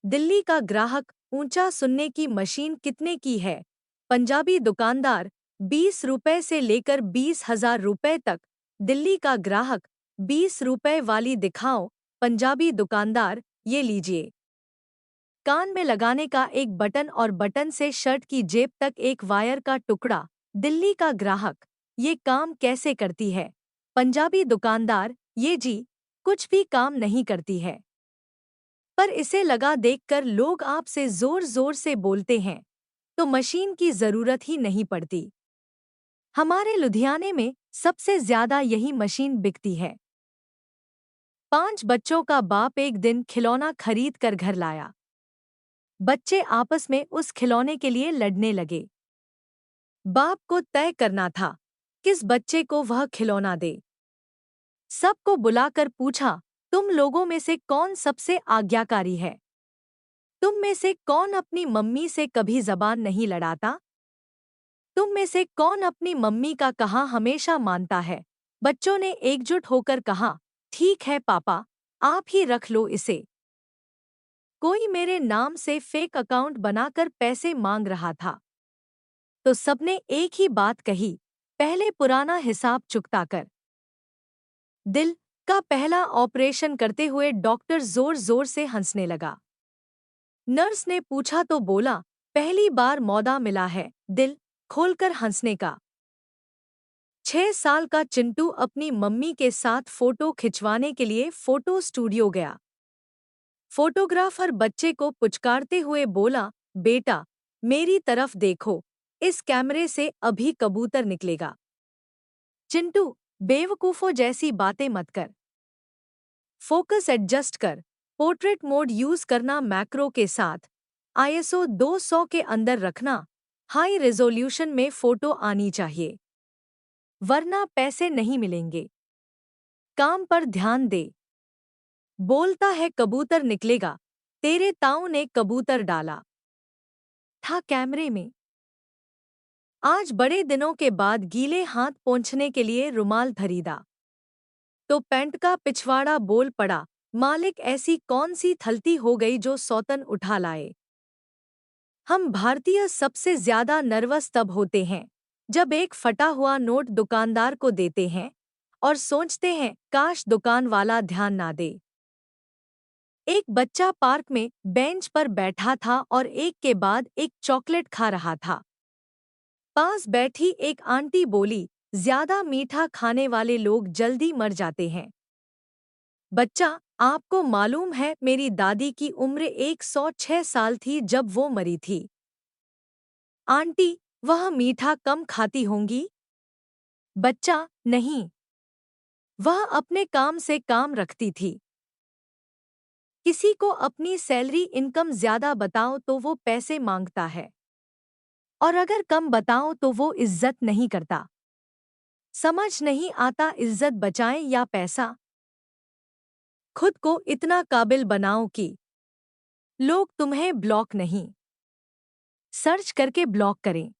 दिल्ली का ग्राहक ऊंचा सुनने की मशीन कितने की है? पंजाबी दुकानदार 20 रुपए से लेकर 20,000 रुपए तक। दिल्ली का ग्राहक 20 रुपए वाली दिखाओ। पंजाबी दुकानदार ये लीजिए। कान में लगाने का एक बटन और बटन से शर्ट की जेब तक एक वायर का टुकड़ा। दिल्ली का ग्राहक ये काम कैसे करती है? पंजाबी दुकानदार ये जी कुछ भी काम नहीं करती है, पर इसे लगा देखकर लोग आपसे जोर जोर से बोलते हैं तो मशीन की जरूरत ही नहीं पड़ती। हमारे लुधियाने में सबसे ज्यादा यही मशीन बिकती है। 5 बच्चों का बाप एक दिन खिलौना खरीद कर घर लाया। बच्चे आपस में उस खिलौने के लिए लड़ने लगे। बाप को तय करना था किस बच्चे को वह खिलौना दे। सबको बुलाकर पूछा, तुम लोगों में से कौन सबसे आज्ञाकारी है? तुम में से कौन अपनी मम्मी से कभी जबान नहीं लड़ाता? तुम में से कौन अपनी मम्मी का कहा हमेशा मानता है? बच्चों ने एकजुट होकर कहा, ठीक है पापा, आप ही रख लो इसे। कोई मेरे नाम से फेक अकाउंट बनाकर पैसे मांग रहा था, तो सबने एक ही बात कही, पहले पुराना हिसाब चुकता कर। दिल का पहला ऑपरेशन करते हुए डॉक्टर जोर जोर से हंसने लगा। नर्स ने पूछा तो बोला, पहली बार मौका मिला है दिल खोलकर हंसने का। 6 साल का चिंटू अपनी मम्मी के साथ फोटो खिंचवाने के लिए फोटो स्टूडियो गया। फोटोग्राफर बच्चे को पुचकारते हुए बोला, बेटा मेरी तरफ देखो, इस कैमरे से अभी कबूतर निकलेगा। चिंटू, बेवकूफों जैसी बातें मत कर। फोकस एडजस्ट कर, पोर्ट्रेट मोड यूज करना, मैक्रो के साथ ISO 200 के अंदर रखना, हाई रेजोल्यूशन में फोटो आनी चाहिए, वरना पैसे नहीं मिलेंगे। काम पर ध्यान दे। बोलता है कबूतर निकलेगा, तेरे ताऊ ने कबूतर डाला था कैमरे में। आज बड़े दिनों के बाद गीले हाथ पोंछने के लिए रुमाल खरीदा तो पैंट का पिछवाड़ा बोल पड़ा, मालिक ऐसी कौन सी थलती हो गई जो सौतन उठा लाए। हम भारतीय सबसे ज्यादा नर्वस तब होते हैं जब एक फटा हुआ नोट दुकानदार को देते हैं और सोचते हैं काश दुकान वाला ध्यान ना दे। एक बच्चा पार्क में बेंच पर बैठा था और एक के बाद एक चॉकलेट खा रहा था। पास बैठी एक आंटी बोली, ज्यादा मीठा खाने वाले लोग जल्दी मर जाते हैं। बच्चा, आपको मालूम है मेरी दादी की उम्र 106 साल थी जब वो मरी थी। आंटी, वह मीठा कम खाती होंगी? बच्चा, नहीं, वह अपने काम से काम रखती थी। किसी को अपनी सैलरी इनकम ज्यादा बताओ तो वो पैसे मांगता है, और अगर कम बताओ तो वो इज्जत नहीं करता। समझ नहीं आता इज्जत बचाएं या पैसा। खुद को इतना काबिल बनाओ कि लोग तुम्हें ब्लॉक नहीं, सर्च करके ब्लॉक करें।